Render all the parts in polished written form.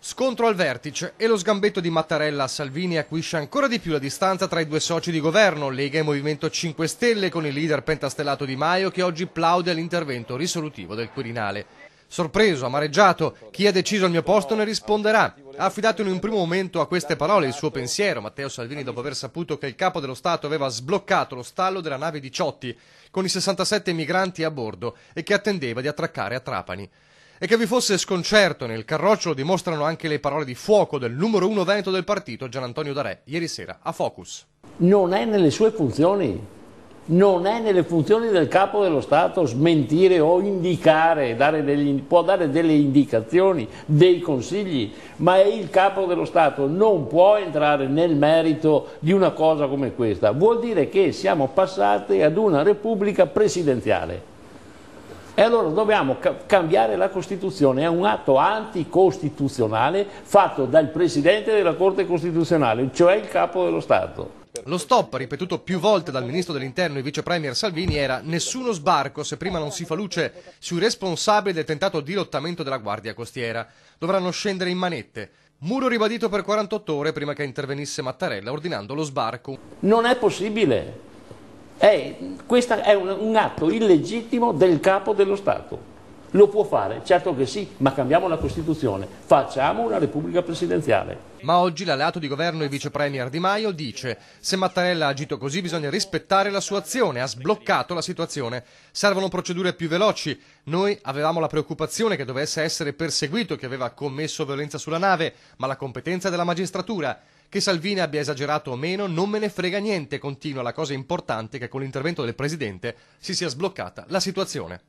Scontro al vertice e lo sgambetto di Mattarella a Salvini acuisce ancora di più la distanza tra i due soci di governo, Lega e Movimento 5 Stelle, con il leader pentastellato Di Maio che oggi plaude all'intervento risolutivo del Quirinale. Sorpreso, amareggiato, chi ha deciso al mio posto ne risponderà. Ha affidato in un primo momento a queste parole il suo pensiero, Matteo Salvini, dopo aver saputo che il capo dello Stato aveva sbloccato lo stallo della nave Diciotti con i 67 migranti a bordo e che attendeva di attraccare a Trapani. E che vi fosse sconcerto nel carroccio lo dimostrano anche le parole di fuoco del numero uno veneto del partito, Gianantonio D'Arè, ieri sera a Focus. Non è nelle sue funzioni, non è nelle funzioni del capo dello Stato smentire o indicare, può dare delle indicazioni, dei consigli, ma è il capo dello Stato, non può entrare nel merito di una cosa come questa. Vuol dire che siamo passati ad una repubblica presidenziale. E allora dobbiamo cambiare la Costituzione, è un atto anticostituzionale fatto dal Presidente della Corte Costituzionale, cioè il Capo dello Stato. Lo stop, ripetuto più volte dal Ministro dell'Interno e Vice Premier Salvini, era nessuno sbarco se prima non si fa luce sui responsabili del tentato dirottamento della Guardia Costiera. Dovranno scendere in manette. Muro ribadito per 48 ore prima che intervenisse Mattarella ordinando lo sbarco. Non è possibile. Questo è un atto illegittimo del capo dello Stato. Lo può fare? Certo che sì, ma cambiamo la Costituzione, facciamo una Repubblica presidenziale. Ma oggi l'alleato di governo e vice premier Di Maio dice: se Mattarella ha agito così bisogna rispettare la sua azione, ha sbloccato la situazione, servono procedure più veloci. Noi avevamo la preoccupazione che dovesse essere perseguito chi aveva commesso violenza sulla nave, ma la competenza è della magistratura. Che Salvini abbia esagerato o meno non me ne frega niente, continua. La cosa importante è che con l'intervento del Presidente si sia sbloccata la situazione.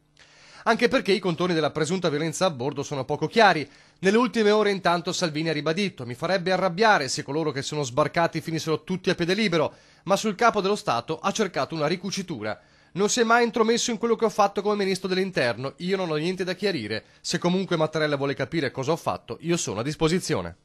Anche perché i contorni della presunta violenza a bordo sono poco chiari. Nelle ultime ore intanto Salvini ha ribadito: mi farebbe arrabbiare se coloro che sono sbarcati finissero tutti a piede libero, ma sul capo dello Stato ha cercato una ricucitura. Non si è mai intromesso in quello che ho fatto come Ministro dell'Interno, io non ho niente da chiarire. Se comunque Mattarella vuole capire cosa ho fatto, io sono a disposizione.